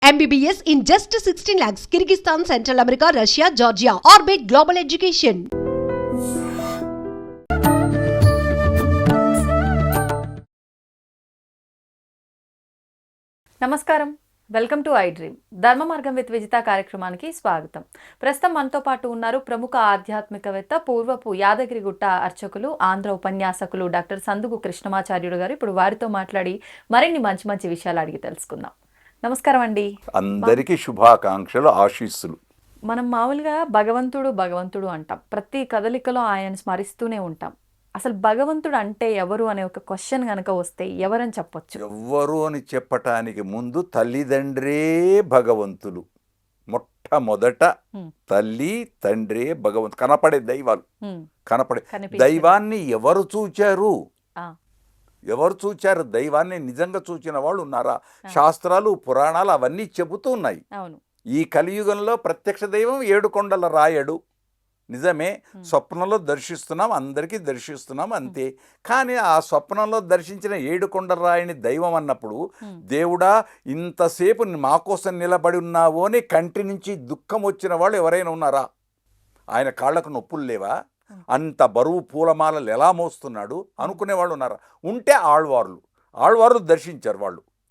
MBBS in just 16 lakhs. Kyrgyzstan, Central America, Russia, Georgia. Orbit Global Education. నమస్కారం, welcome to I dream. ధర్మ మార్గం with Vijitha కార్యక్రమానికి స్వాగతం. ప్రస్తుతం మనతో పాటు ఉన్నారు ప్రముఖ ఆధ్యాత్మికవేత్త, పూర్వపు యాదగిరిగుట్ట అర్చకులు, ఆంధ్ర ఉపన్యాసకులు డాక్టర్ సందుగు కృష్ణమాచార్యుడు గారు. ఇప్పుడు వారితో మాట్లాడి మరిన్ని మంచి మంచి విషయాలు అడిగి తెలుసుకుందాం. నమస్కారం అండి. అందరికీ శుభాకాంక్షలు, ఆశీస్సులు. మనం మామూలుగా భగవంతుడు అంటాం, ప్రతి కదలికలో ఆయన స్మరిస్తూనే ఉంటాం. అసలు భగవంతుడు అంటే ఎవరు అనే ఒక క్వశ్చన్ కనుక వస్తే ఎవరని చెప్పొచ్చు? ఎవ్వరు అని చెప్పటానికి ముందు తల్లిదండ్రే భగవంతులు. మొట్టమొదట తల్లి తండ్రే భగవంతు. కనపడే దైవాలు, కనపడే దైవాన్ని ఎవరు చూచారు? ఎవరు చూచారు దైవాన్ని? నిజంగా చూచిన వాళ్ళు ఉన్నారా? శాస్త్రాలు, పురాణాలు అవన్నీ చెబుతూ ఉన్నాయి. ఈ కలియుగంలో ప్రత్యక్ష దైవం ఏడుకొండల రాయడు. నిజమే, స్వప్నంలో దర్శిస్తున్నాం, అందరికీ దర్శిస్తున్నాం, అంతే. కానీ ఆ స్వప్నంలో దర్శించిన ఏడుకొండల రాయని దైవం అన్నప్పుడు, దేవుడా ఇంతసేపు మా కోసం నిలబడి ఉన్నావో అని కంటి నుంచి దుఃఖం వచ్చిన వాళ్ళు ఎవరైనా ఉన్నారా? ఆయన కాళ్ళకు నొప్పులు లేవా? అంత బరువు పూలమాలలు ఎలా మోస్తున్నాడు అనుకునేవాళ్ళు ఉన్నారా? ఉంటే ఆళ్వార్లు దర్శించారు.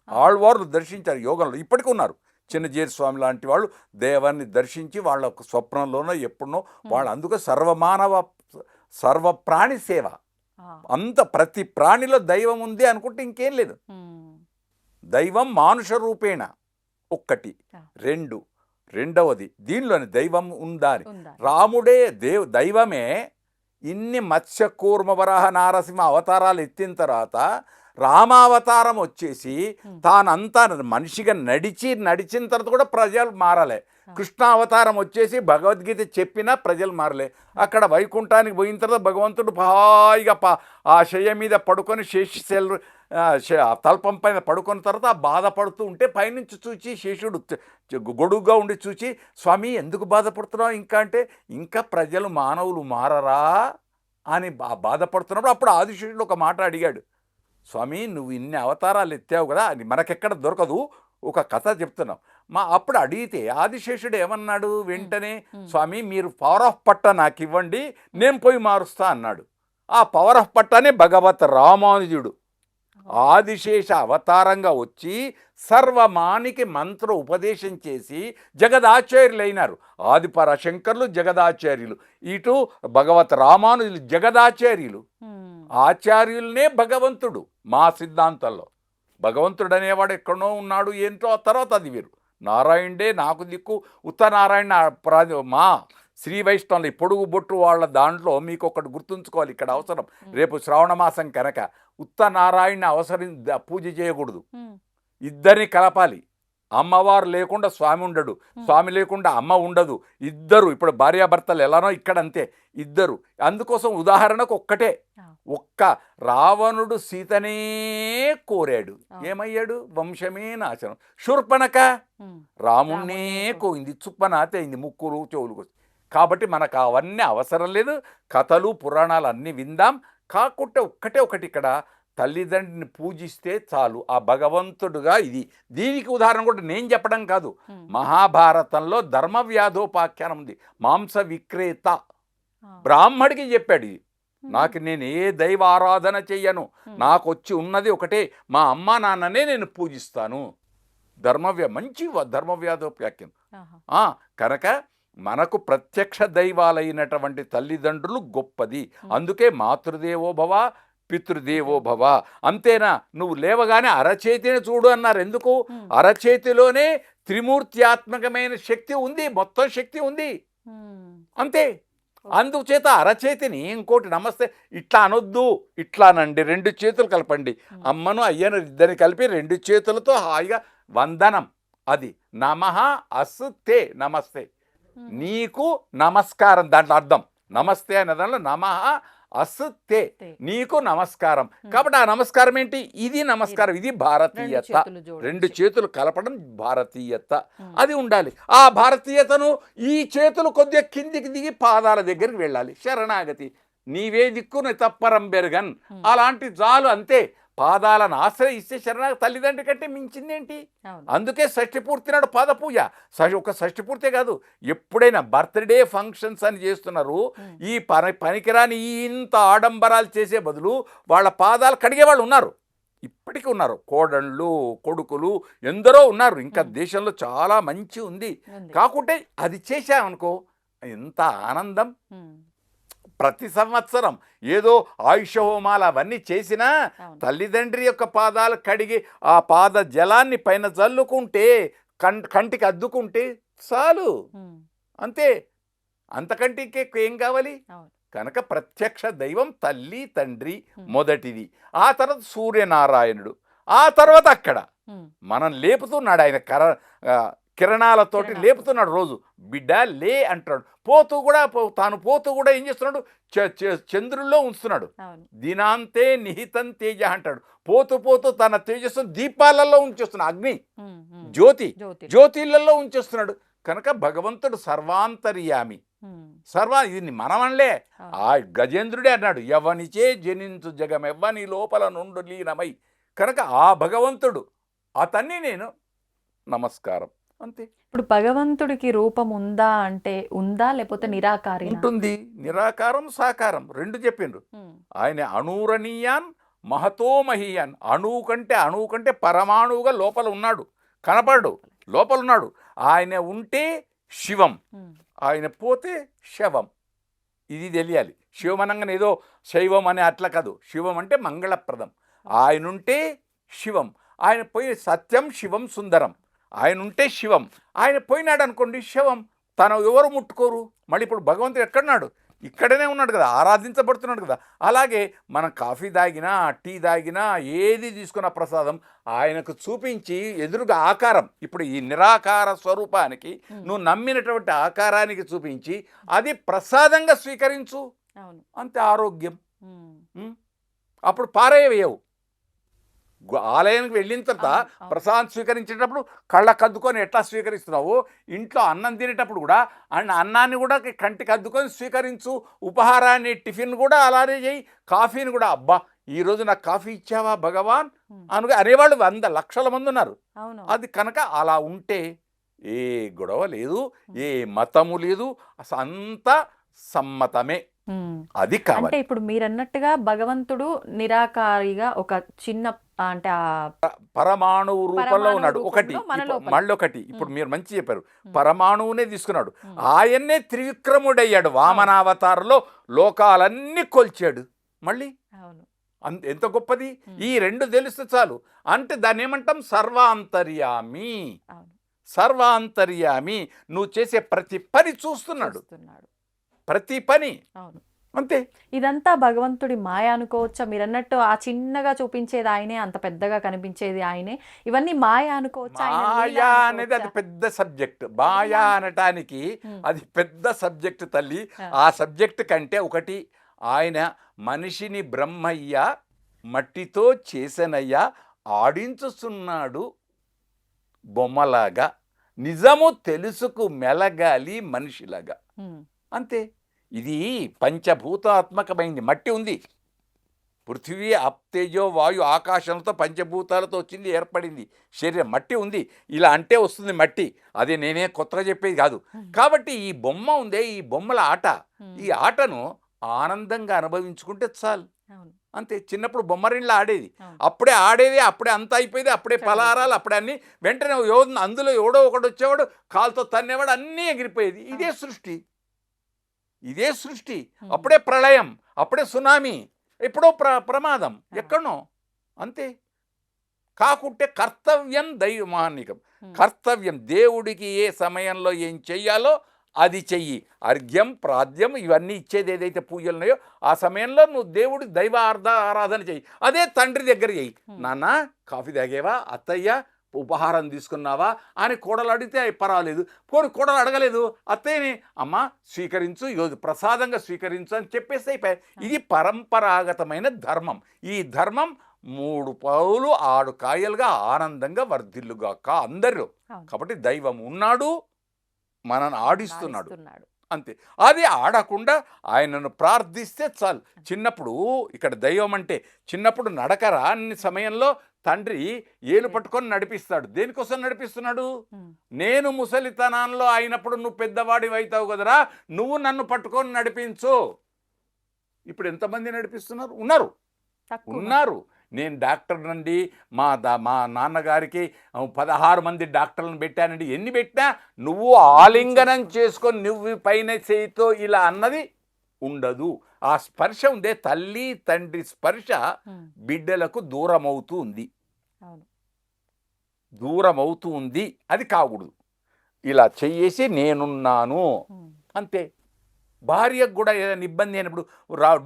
ఆళ్వార్లు దర్శించారు యోగంలో. ఇప్పటికీ ఉన్నారు. చిన్నజీర స్వామి లాంటి వాళ్ళు దేవాన్ని దర్శించి వాళ్ళ స్వప్నంలోనో ఎప్పుడునో వాళ్ళు. అందుకే సర్వప్రాణి సేవ. అంత ప్రతి ప్రాణిలో దైవం ఉంది అనుకుంటే ఇంకేం లేదు. దైవం మానుష రూపేణ ఒక్కటి. రెండవది దీనిలోని దైవం ఉందా అని. రాముడే దైవమే. ఇన్ని మత్స్య కూర్మ వరాహ నారసింహ అవతారాలు ఎత్తిన తర్వాత రామావతారం వచ్చేసి తానంతా మనిషిగా నడిచిన తర్వాత కూడా ప్రజలు మారలే. కృష్ణావతారం వచ్చేసి భగవద్గీత చెప్పినా ప్రజలు మారలే. అక్కడ వైకుంఠానికి పోయిన తర్వాత భగవంతుడు హాయిగా ఆ శయ్య మీద పడుకొని శేషశైల తల్పం పైన పడుకున్న తర్వాత బాధపడుతూ ఉంటే పైనుంచి చూచి శేషుడు గొడుగుగా ఉండి చూచి, స్వామి ఎందుకు బాధపడుతున్నావు ఇంకా అంటే, ఇంకా ప్రజలు మానవులు మారరా అని బాధపడుతున్నప్పుడు అప్పుడు ఆదిశేషుడు ఒక మాట అడిగాడు, స్వామి నువ్వు ఇన్ని అవతారాలు ఎత్తావు కదా, అది మనకెక్కడ దొరకదు, ఒక కథ చెప్తున్నావు. అప్పుడు అడిగితే ఆదిశేషుడు ఏమన్నాడు వెంటనే, స్వామి మీరు పవర్ ఆఫ్ పట్ట నాకు ఇవ్వండి, నేను పోయి మారుస్తా అన్నాడు. ఆ పవర్ ఆఫ్ పట్టనే భగవత్ రామానుజుడు ఆదిశేష అవతారంగా వచ్చి సర్వమానికి మంత్ర ఉపదేశం చేసి జగదాచార్యులైనారు. ఆదిపరాశంకరులు జగదాచార్యులు, ఇటు భగవత్ రామానుజులు జగదాచార్యులు. ఆచార్యులనే భగవంతుడు. మా సిద్ధాంతంలో భగవంతుడు అనేవాడు ఎక్కడో ఉన్నాడు ఏంటో, ఆ తర్వాత అది వేరు. నారాయణుడే నాకు దిక్కు. ఉత్తనారాయణ మా శ్రీ వైష్ణవులు పొడుగు బొట్టు వాళ్ళ దాంట్లో మీకు ఒకటి గుర్తుంచుకోవాలి, ఇక్కడ అవసరం. రేపు శ్రావణ మాసం కనుక ఉత్తనారాయణ పూజ చేయకూడదు, ఇద్దరిని కలపాలి. అమ్మవారు లేకుండా స్వామి ఉండడు, స్వామి లేకుండా అమ్మ ఉండదు. ఇద్దరు, ఇప్పుడు భార్యాభర్తలు ఎలానో ఇక్కడ అంతే, ఇద్దరు. అందుకోసం ఉదాహరణకు ఒక్క రావణుడు సీతనే కోరాడు, ఏమయ్యాడు? వంశమే నాశనం. శూర్పణఖ రాముణ్ణే కోయింది, చుప్పనాతే అయింది, ముక్కులు చెవులు. కాబట్టి మనకు అవన్నీ అవసరం లేదు. కథలు పురాణాలు అన్నీ విందాం. కాకుంటే ఒకటి ఇక్కడ తల్లిదండ్రిని పూజిస్తే చాలు ఆ భగవంతుడుగా. దీనికి ఉదాహరణ కూడా నేను చెప్పడం కాదు, మహాభారతంలో ధర్మవ్యాధోపాఖ్యానం ఉంది. మాంస విక్రేత బ్రాహ్మడికి చెప్పాడు, నాకు నేను ఏ దైవ ఆరాధన చెయ్యను, నాకు వచ్చి ఉన్నది ఒకటే, మా అమ్మా నాన్ననే నేను పూజిస్తాను. మంచి ధర్మవ్యాధోపాఖ్యానం. కనుక మనకు ప్రత్యక్ష దైవాలైనటువంటి తల్లిదండ్రులు గొప్పది. అందుకే మాతృదేవో భవ పితృదేవో భవ. అంతేనా? నువ్వు లేవగానే అరచేతిని చూడు అన్నారు. ఎందుకు? అరచేతిలోనే త్రిమూర్త్యాత్మకమైన శక్తి ఉంది, మొత్తం శక్తి ఉంది, అంతే. అందుచేత అరచేతిని ఇంకోటి నమస్తే ఇట్లా అనొద్దు, ఇట్లానండి. 2 చేతులు కలపండి. అమ్మను అయ్యను ఇద్దరిని కలిపి 2 చేతులతో హాయిగా వందనం. అది నమః అస్తుతే, నమస్తే, నీకు నమస్కారం. దాంట్లో అర్థం నమస్తే అనే దాంట్లో నమః అస్తుతే, నీకు నమస్కారం. కాబట్టి ఆ నమస్కారం ఏంటి? ఇది నమస్కారం, ఇది భారతీయత. 2 చేతులు కలపడం భారతీయత, అది ఉండాలి. ఆ భారతీయతను ఈ చేతులు కొద్దిగా కిందికి దిగి పాదాల దగ్గరికి వెళ్ళాలి. శరణాగతి, నీవే దిక్కు తప్పరం బెరగన్, అలాంటి చాలు, అంతే. పాదాలను ఆశ్రయిస్తే శరణాగతి తల్లిదండ్రి కంటే మించిందేంటి? అవును. అందుకే షష్ఠి పూర్తి నాడు పాద పూజ. ఒక షష్ఠి పూర్తే కాదు, ఎప్పుడైనా బర్త్డే ఫంక్షన్స్ అని చేస్తున్నారు. ఈ పనికిరాని ఈ ఇంత ఆడంబరాలు చేసే బదులు వాళ్ళ పాదాలు కడిగే వాళ్ళు ఉన్నారు, ఇప్పటికీ ఉన్నారు. కోడళ్ళు కొడుకులు ఎందరో ఉన్నారు. ఇంకా దేశంలో చాలా మంచి ఉంది. కాకుంటే అది చేశామనుకో ఎంత ఆనందం. ప్రతి సంవత్సరం ఏదో ఆయుష హోమాలు అవన్నీ చేసినా తల్లిదండ్రి యొక్క పాదాలు కడిగి ఆ పాద జలాన్ని పైన చల్లుకుంటే కంటికి అద్దుకుంటే చాలు, అంతే. అంతకంటే ఇంకేం కావాలి? కనుక ప్రత్యక్ష దైవం తల్లి తండ్రి మొదటిది, ఆ తర్వాత సూర్యనారాయణుడు, ఆ తర్వాత అక్కడ మనం లేపుతున్నాడు ఆయన కిరణాలతోటి లేపుతున్నాడు. రోజు బిడ్డ లే అంటాడు. తాను పోతూ కూడా ఏం చేస్తున్నాడు? చంద్రుల్లో ఉంచుతున్నాడు. దినాంతే నిహితం తేజ అంటాడు. పోతూ పోతూ తన తేజస్సు దీపాలలో ఉంచేస్తున్నాడు. అగ్ని జ్యోతిలలో ఉంచేస్తున్నాడు. కనుక భగవంతుడు సర్వాంతర్యామి. ఇది మనమనలే, ఆ గజేంద్రుడే అన్నాడు, ఎవనిచే జనించు జగమెవ్వని లోపల నుండు లీనమై. కనుక ఆ భగవంతుడు అతన్ని నేను నమస్కారం, అంతే. ఇప్పుడు భగవంతుడికి రూపం ఉందా అంటే ఉందా, లేకపోతే నిరాకారి ఉంటుంది? నిరాకారం సాకారం రెండు చెప్పిండ్రు. ఆయన అణూరణీయాన్ మహతోమహీయాన్. అణువు కంటే పరమాణువుగా లోపల ఉన్నాడు, కనపడు, లోపల ఉన్నాడు. ఆయన ఉంటే శివం, ఆయన పోతే శవం. ఇది తెలియాలి. శివం అనగానే ఏదో శైవం అనే అట్లా కాదు. శివం అంటే మంగళప్రదం. ఆయన ఉంటే శివం, ఆయన పోయి సత్యం శివం సుందరం. ఆయన ఉంటే శివం, ఆయన పోయినాడు అనుకోండి శవం. తను ఎవరు ముట్టుకోరు. మళ్ళీ ఇప్పుడు భగవంతుడు ఎక్కడున్నాడు? ఇక్కడనే ఉన్నాడు కదా, ఆరాధించబడుతున్నాడు కదా. అలాగే మనం కాఫీ తాగినా టీ తాగినా ఏది తీసుకున్న ప్రసాదం ఆయనకు చూపించి ఎదురుగా ఆకారం, ఇప్పుడు ఈ నిరాకార స్వరూపానికి నువ్వు నమ్మినటువంటి ఆకారానికి చూపించి అది ప్రసాదంగా స్వీకరించు, అంతే. ఆరోగ్యం. అప్పుడు పారేయవు. ఆలయానికి వెళ్ళిన తర్వాత ప్రసాదం స్వీకరించేటప్పుడు కళ్ళకు అద్దుకొని ఎట్లా స్వీకరిస్తున్నావు, ఇంట్లో అన్నం తినేటప్పుడు కూడా అన్నాన్ని కూడా కంటికి అద్దుకొని స్వీకరించు. ఉపహారాన్ని టిఫిన్ కూడా అలానే చేయి. కాఫీని కూడా అబ్బా ఈరోజు నాకు కాఫీ ఇచ్చావా భగవాన్ అనేవాళ్ళు 100 లక్షల మంది ఉన్నారు. అది కనుక అలా ఉంటే ఏ గొడవ లేదు, ఏ మతము లేదు, అంతా సమ్మతమే. అది కావాలి. అంటే ఇప్పుడు మీరు అన్నట్టుగా భగవంతుడు నిరాకారిగా ఒక చిన్న అంటే పరమాణువు రూపంలో ఉన్నాడు. మళ్ళీ ఒకటి ఇప్పుడు మీరు మంచి చెప్పారు, పరమాణువునే తీసుకున్నాడు. ఆయన్నే త్రివిక్రముడయ్యాడు. వామనావతారంలో లోకాలన్నీ కొల్చాడు. మళ్ళీ ఎంత గొప్పది! ఈ రెండు తెలిస్తే చాలు. అంటే దాన్ని ఏమంటాం? సర్వాంతర్యామి. సర్వాంతర్యామి. నువ్వు చేసే ప్రతి పని చూస్తున్నాడు, ప్రతి పని, అంతే. ఇదంతా భగవంతుడి మాయ అనుకోవచ్చా? మీరు అన్నట్టు ఆ చిన్నగా చూపించేది ఆయనే, అంత పెద్దగా కనిపించేది ఆయనే, ఇవన్నీ మాయ అనుకోవచ్చా? మాయా అనేది అది పెద్ద సబ్జెక్ట్. మాయా అనటానికి అది పెద్ద సబ్జెక్ట్ తల్లి. ఆ సబ్జెక్ట్ కంటే ఒకటి, ఆయన మనిషిని బ్రహ్మయ్య మట్టితో చేసనయ్య ఆడించుతున్నాడు బొమ్మలాగా, నిజము తెలుసుకు మెలగాలి మనిషిలాగా, అంతే. ఇది పంచభూతాత్మకమైంది. మట్టి ఉంది, పృథివీ అప్తేజో వాయు ఆకాశంతో పంచభూతాలతో వచ్చింది, ఏర్పడింది శరీరం. మట్టి ఉంది, ఇలా అంటే వస్తుంది మట్టి. అది నేనే కొత్తగా చెప్పేది కాదు. కాబట్టి ఈ బొమ్మ ఉందే, ఈ బొమ్మల ఆట, ఈ ఆటను ఆనందంగా అనుభవించుకుంటే చాలు, అంతే. చిన్నప్పుడు బొమ్మరిళ్ళ ఆడేది, అప్పుడే ఆడేది, అప్పుడే అంత అయిపోయేది, అప్పుడే పలారాలు, అప్పుడే అన్నీ. వెంటనే అందులో ఎవడో ఒకడు వచ్చేవాడు, కాలుతో తన్నేవాడు, అన్నీ ఎగిరిపోయేది. ఇదే సృష్టి, ఇదే సృష్టి. అప్పుడే ప్రళయం, అప్పుడే సునామీ, ఎప్పుడో ప్రమాదం, ఎక్కడనో, అంతే. కాకుంటే కర్తవ్యం దైవమానికం. కర్తవ్యం, దేవుడికి ఏ సమయంలో ఏం చెయ్యాలో అది చెయ్యి. అర్ఘ్యం ప్రాద్యం ఇవన్నీ ఇచ్చేది ఏదైతే పూజలు ఉన్నాయో ఆ సమయంలో నువ్వు దేవుడి దైవ ఆరాధన చెయ్యి. అదే తండ్రి దగ్గర చెయ్యి. నాన్న కాఫీ తాగేవా, అత్తయ్య ఉపహారం తీసుకున్నావా అని కోడలు అడిగితే పర్వాలేదు. కోడలు అడగలేదు, అత్తయ్యని అమ్మ స్వీకరించు, ఈరోజు ప్రసాదంగా స్వీకరించు అని చెప్పేస్తే అయిపోయాయి. ఇది పరంపరాగతమైన ధర్మం. ఈ ధర్మం 3 పావులు 6 కాయలుగా ఆనందంగా వర్ధిల్లుగాక అందరూ. కాబట్టి దైవం ఉన్నాడు, మనల్ని ఆడిస్తున్నాడు, అంతే. అది ఆడకుండా ఆయనను ప్రార్థిస్తే చాలు. చిన్నప్పుడు ఇక్కడ దైవం అంటే చిన్నప్పుడు నడకరా అన్ని సమయంలో తండ్రి ఏలు పట్టుకొని నడిపిస్తాడు. దేనికోసం నడిపిస్తున్నాడు? నేను ముసలితనంలో అయినప్పుడు నువ్వు పెద్దవాడివి అవుతావు కదరా, నువ్వు నన్ను పట్టుకొని నడిపించు. ఇప్పుడు ఎంతమంది నడిపిస్తున్నారు? ఉన్నారు. నేను డాక్టర్ నండి, మా నాన్నగారికి 16 మంది డాక్టర్లను పెట్టానండి. ఎన్ని పెట్టినా నువ్వు ఆలింగనం చేసుకొని నువ్వు పైన చేయితో ఇలా అన్నది ఉండదు. ఆ స్పర్శ ఉందే, తల్లి తండ్రి స్పర్శ బిడ్డలకు దూరం అవుతూ ఉంది. అది కాకూడదు. ఇలా చెయ్యేసి నేనున్నాను అంతే. భార్యకు కూడా ఏదైనా ఇబ్బంది అయినప్పుడు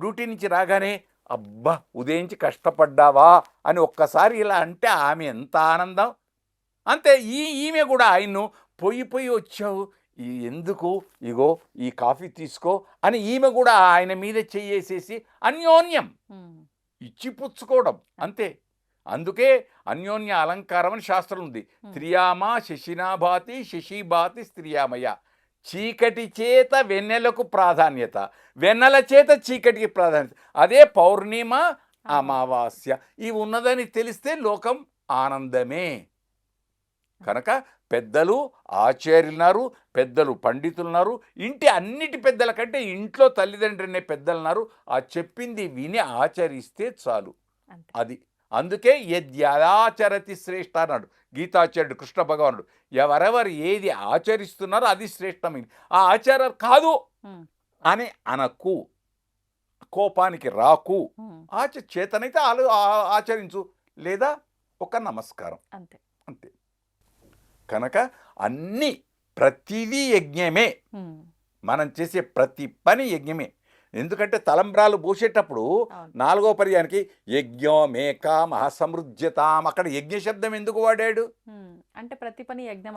డ్యూటీ నుంచి రాగానే అబ్బా ఉదయించి కష్టపడ్డావా అని ఒక్కసారి ఇలా అంటే ఆమె ఎంత ఆనందం. అంతే. ఈమె కూడా ఆయన్ను పోయి వచ్చావు ఎందుకు, ఇగో ఈ కాఫీ తీసుకో అని ఈమె కూడా ఆయన మీద చెయ్యేసేసి అన్యోన్యం ఇచ్చిపుచ్చుకోవడం అంతే. అందుకే అన్యోన్య అలంకారం అని శాస్త్రం ఉంది. త్రియామ శశినాభాతి శశిభాతి స్త్రియామయ. చీకటి చేత వెన్నెలకు ప్రాధాన్యత, వెన్నెల చేత చీకటికి ప్రాధాన్యత. అదే పౌర్ణిమ అమావాస్య ఇవి ఉన్నదని తెలిస్తే లోకం ఆనందమే. కనుక పెద్దలు ఆచార్యులున్నారు, పెద్దలు పండితులున్నారు. ఇంటి అన్నిటి పెద్దల కంటే ఇంట్లో తల్లిదండ్రులనే పెద్దలున్నారు. ఆ చెప్పింది విని ఆచరిస్తే చాలు. అది అందుకే యద్యాచరతి శ్రేష్ఠ అన్నాడు గీతాచార్యుడు కృష్ణ భగవానుడు. ఎవరెవరు ఏది ఆచరిస్తున్నారో అది శ్రేష్టమైంది. ఆ ఆచారం కాదు అని అనకు, కోపానికి రాకు. చేతనైతే ఆచరించు, లేదా ఒక నమస్కారం అంతే. కనుక ప్రతిదీ యజ్ఞమే. మనం చేసే ప్రతి పని యజ్ఞమే. ఎందుకంటే తలంబ్రాలు పోసేటప్పుడు 4వ పర్యానికి యజ్ఞోమేక మహాసమృజ్యతాం, అక్కడ యజ్ఞ శబ్దం ఎందుకు వాడాడు అంటే ప్రతి పని యజ్ఞం,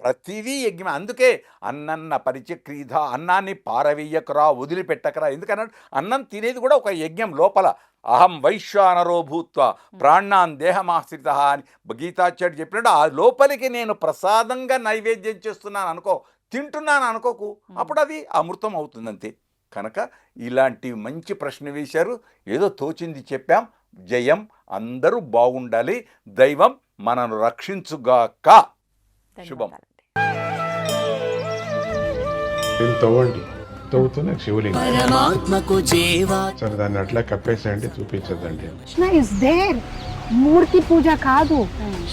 ప్రతిదీ యజ్ఞమే. అందుకే అన్నన్న పరిచక్రీధ, అన్నాన్ని పారవేయకరా, వదిలిపెట్టకరా. ఎందుకన్నాడు? అన్నం తినేది కూడా ఒక యజ్ఞం లోపల. అహం వైశ్వానరో భూత్వ ప్రాణాన్ దేహమాశ్రిత అని గీతాచార్యుడు చెప్పినట్టు ఆ లోపలికి నేను ప్రసాదంగా నైవేద్యం చేస్తున్నాను అనుకో, తింటున్నాను అనుకోకు, అప్పుడు అది అమృతం అవుతుందంతే. కనుక ఇలాంటి మంచి ప్రశ్న వేశారు. ఏదో తోచింది చెప్పాం. జయం. అందరూ బాగుండాలి. దైవం మనను రక్షించుగాక. శుభం. తవ్వుతున్న శివలింగం సరే దాన్ని అట్లా కప్పేసేయండి, చూపించదండి. Krishna is there. మూర్తి పూజ కాదు,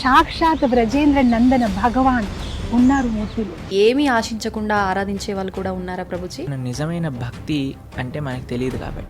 సాక్షాత్ బ్రజేంద్ర నందన భగవాన్ ఉన్నారు మూర్తిలో. ఏమీ ఆశించకుండా ఆరాధించే వాళ్ళు కూడా ఉన్నారా ప్రభుజీ? నిజమైన భక్తి అంటే మనకు తెలియదు కాబట్టి